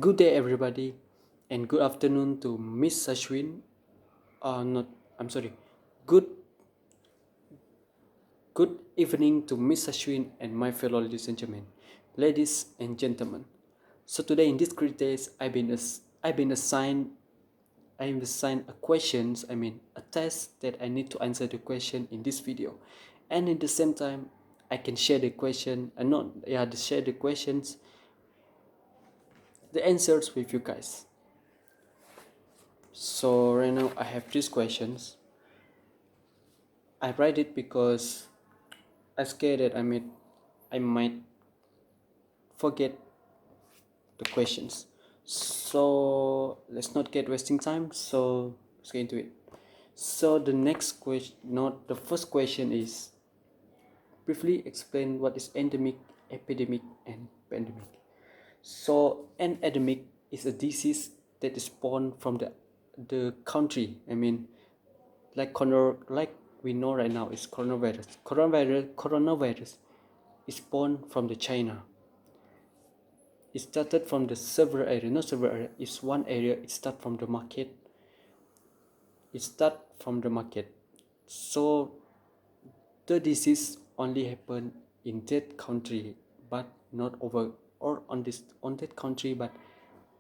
Good day, everybody, and good afternoon to Miss Ashwin. Not, I'm sorry. Good, good evening to Miss Ashwin and my fellow ladies and gentlemen. So today in this great days, I've been assigned, a questions. A test that I need to answer the question in this video, and at the same time, I can share the question and not yeah, share the questions, the answers with you guys. So right now I have these questions. I write it because I scared that I might forget the questions. So let's not get wasting time. So let's get into it. So the next question, not the first question, is briefly explain what is endemic, epidemic, and pandemic. So an endemic is a disease that is born from the country. Like we know right now is coronavirus. Coronavirus is born from the China. It started from the several area, not several area. It's one area. It start from the market. So the disease only happened in that country, but not over or on that country, but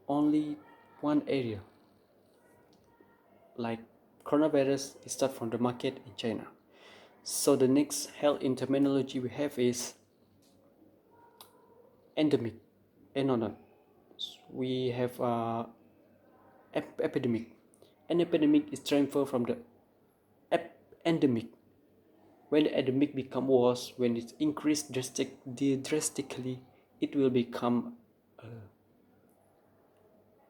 only one area. Like coronavirus, it start from the market in China. So the next health terminology we have is endemic. No. We have epidemic. An epidemic is transferred from the endemic. When the endemic become worse, when it increased drastically, it will become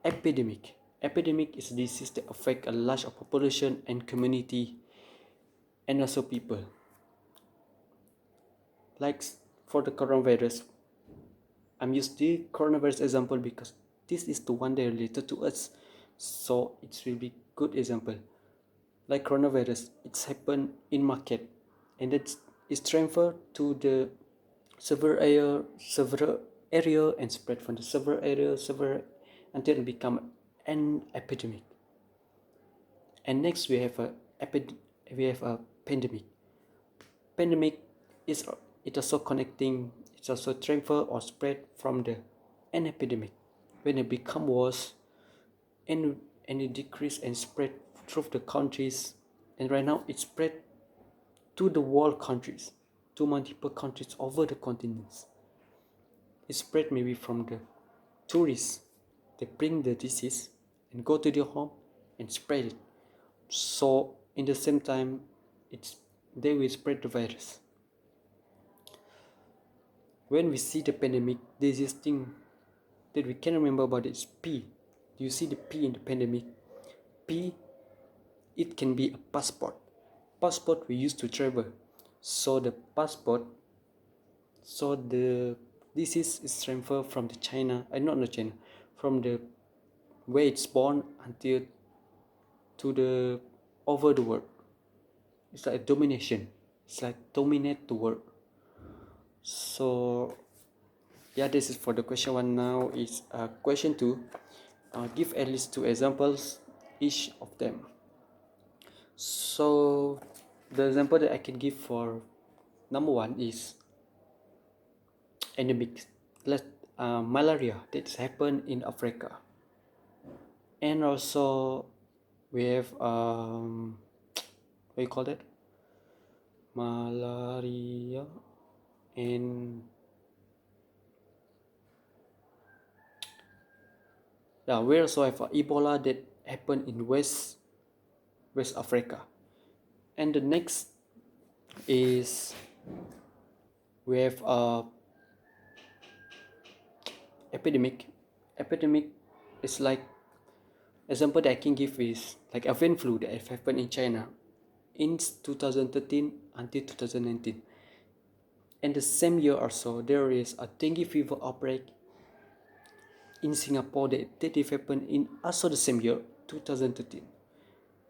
epidemic. Epidemic is a disease that affect a large population and community, and also people. Like for the coronavirus, I'm using the coronavirus example because this is the one that related to us, so it will be good example. Like coronavirus, it's happened in market, and it's transferred to the several area and spread from the several area until it become an epidemic. And next we have a pandemic. Pandemic is it also connecting. It's also transfer or spread from the an epidemic when it become worse and it decrease and spread through the countries, and right now it spread to the world countries, to multiple countries over the continents. It spread maybe from the tourists. They bring the disease and go to their home and spread it. So in the same time, they will spread the virus. When we see the pandemic, there's this thing that we can remember about is P. Do you see the P in the pandemic? P, it can be a passport. Passport we use to travel. So the passport, so the disease is transferred from the China, not China, from the where it's born until to the over the world. It's like domination. It's like dominate the world. So yeah, this is for the question one. Now is question two. Give at least two examples each of them. So the example that I can give for number one is endemic malaria that's happened in Africa, and also we have what you call that, malaria, and yeah, we also have Ebola that happened in West Africa. And the next is we have epidemic. Epidemic is like example that I can give is like avian flu that happened in China in 2013 until 2019. And the same year or so, there is a dengue fever outbreak in Singapore that happened in also the same year, 2013.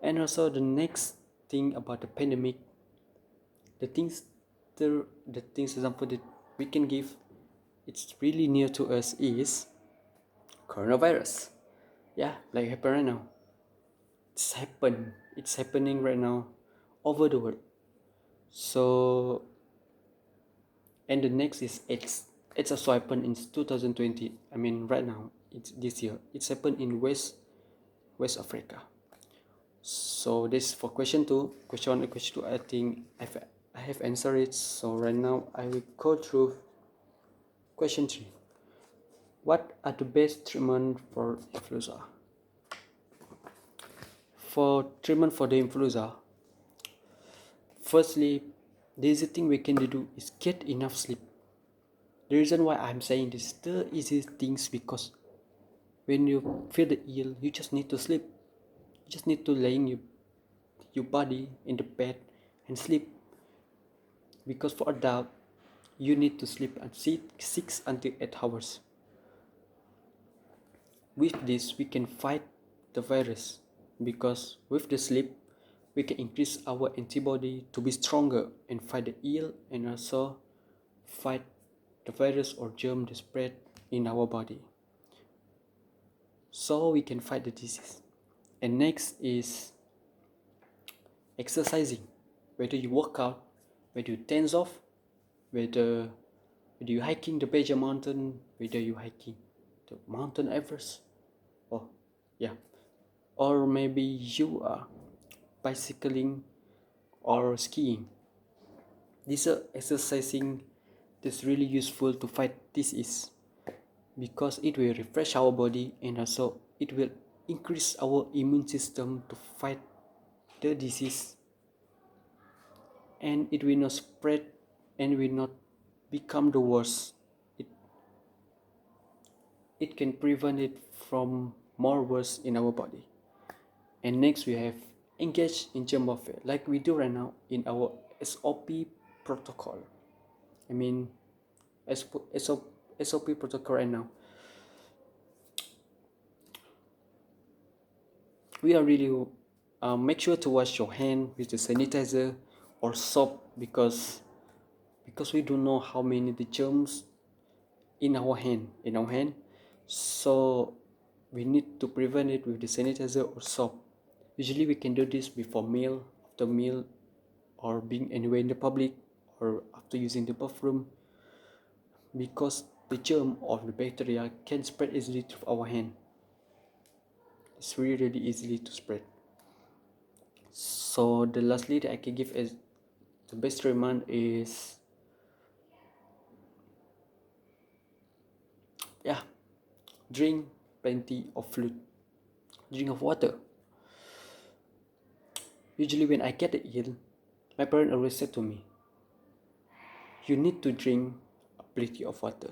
And also the next thing about the pandemic, the things example that we can give, it's really near to us is coronavirus. Yeah, like happen right now. It's happening right now over the world. So, and the next is AIDS. It's also happened in 2020. I mean, right now, it's this year. It's happened in West Africa. So this for question two. Question one and question two, I think I have answered it. So right now I will go through question three. What are the best treatment for influenza? For treatment for the influenza, firstly, the easy thing we can do is get enough sleep. The reason why I'm saying this, the easy things, because when you feel the ill, you just need to sleep. You just need to lay in your body in the bed and sleep. Because for adult, you need to sleep at 6 until 8 hours. With this, we can fight the virus, because with the sleep, we can increase our antibody to be stronger and fight the ill, and also fight the virus or germ that spread in our body, so we can fight the disease. And next is exercising. Whether you work out, whether you tense off, whether you hiking the Beja mountain, whether you hiking the mountain Everest, or yeah, or maybe you are bicycling or skiing. This exercising is really useful to fight disease, because it will refresh our body, and also it will increase our immune system to fight the disease, and it will not spread and will not become the worst. It can prevent it from more worse in our body. And next we have engage in germ warfare, like we do right now in our SOP protocol. I mean, SOP protocol right now. We are really make sure to wash your hand with the sanitizer or soap, because we don't know how many the germs in our hand. So we need to prevent it with the sanitizer or soap. Usually we can do this before meal, after meal, or being anywhere in the public, or after using the bathroom, because the germ or the bacteria can spread easily through our hand. It's really easily to spread. So the lastly that I can give as the best treatment is, drink plenty of fluid, drink of water. Usually when I get ill, my parents always said to me, you need to drink plenty of water.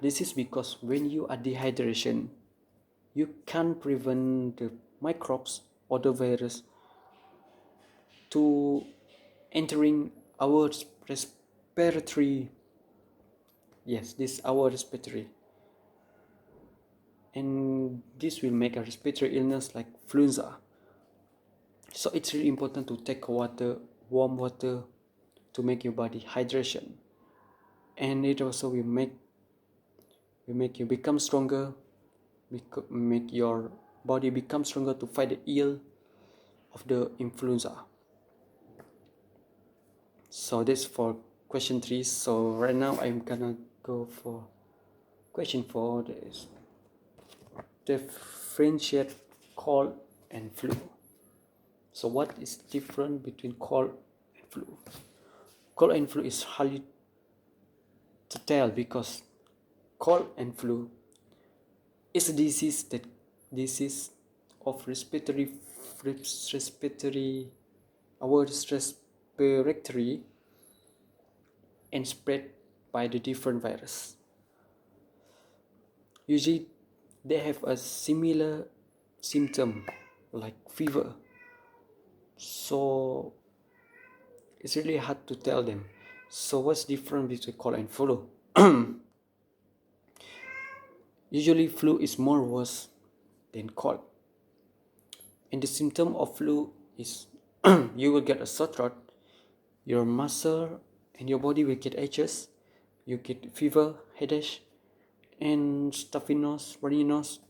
This is because when you are dehydration, you can't prevent the microbes or the virus to entering our respiratory. Yes, this is our respiratory, and this will make a respiratory illness like influenza. So it's really important to take water, warm water, to make your body hydration, and it also will make you become stronger, make your body become stronger to fight the ill of the influenza. So that's for question 3. So right now I'm gonna go for question 4. That is differentiate cold and flu. So what is different between cold and flu? Cold and flu is hardly to tell, because cold and flu is a disease of respiratory our respiratory, and spread by the different virus. Usually they have a similar symptom like fever, so it's really hard to tell them. So what's different between cold and flu? Usually flu is more worse than cold, and the symptom of flu is you will get a sore throat, your muscle and your body will get itches, you get fever, headache, and stuffy nose, runny nose,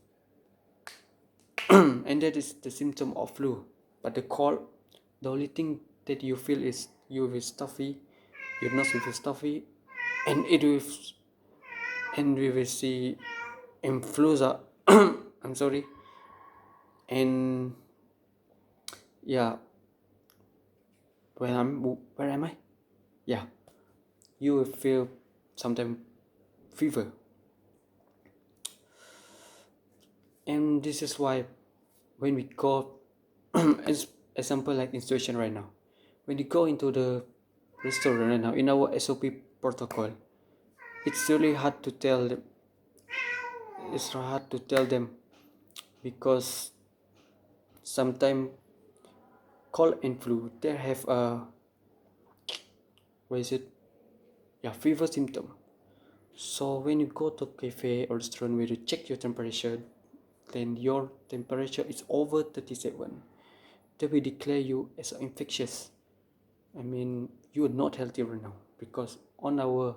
and that is the symptom of flu. But the cold, the only thing that you feel is you will stuffy, your nose will be stuffy, and it will, and we will see influenza. I'm sorry, and yeah, where am I? Yeah, you will feel sometimes fever, and this is why when we go, as example like in situation right now, when you go into the restaurant right now in our SOP protocol, it's really hard to tell them. It's hard to tell them because sometimes cold and flu they have a, what is it? Yeah, fever symptom. So when you go to cafe or restaurant where you check your temperature, then your temperature is over 37, they will declare you as infectious. I mean, you are not healthy right now because on our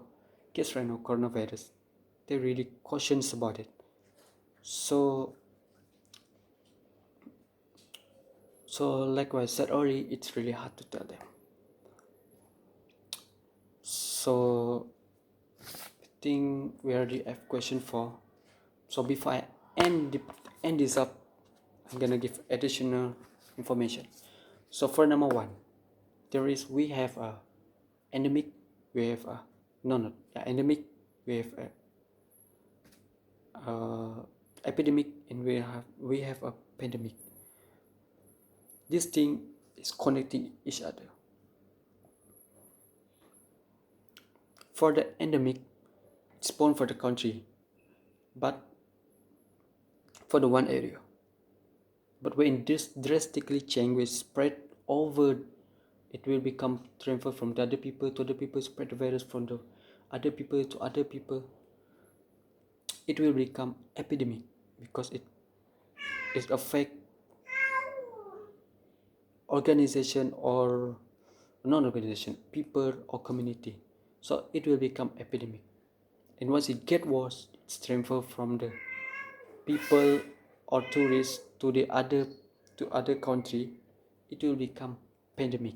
case right now, coronavirus, they really cautious about it. So, like I said earlier, it's really hard to tell them. So, I think we already have question 4. So before I end this up, I'm gonna give additional information. So for number 1, we have a endemic, we have a endemic, we have a epidemic, and we have a pandemic. This thing is connecting each other. For the endemic, it's born for the country, but for the one area. But when this drastically change will spread over, it will become transfer from the other people to other people, spread the virus from the other people to other people. It will become epidemic because it affect organization or non-organization, people or community. So it will become epidemic. And once it get worse, it's transfer from the people or tourists to the other country. It will become pandemic.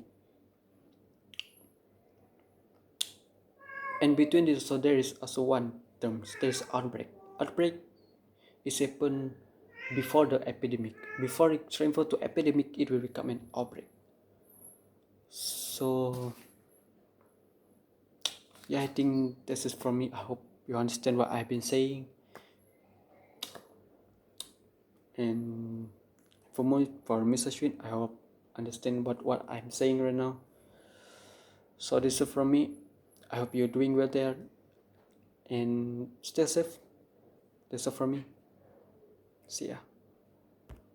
And between this, so there is also one term. There's outbreak. Outbreak is happen before the epidemic. Before it transfer to epidemic, it will become an outbreak. So yeah, I think this is from me. I hope you understand what I've been saying. And for Mr. Ashwin, I hope understand what I'm saying right now. So this is from me. I hope you're doing well there and stay safe. That's all from me. See ya.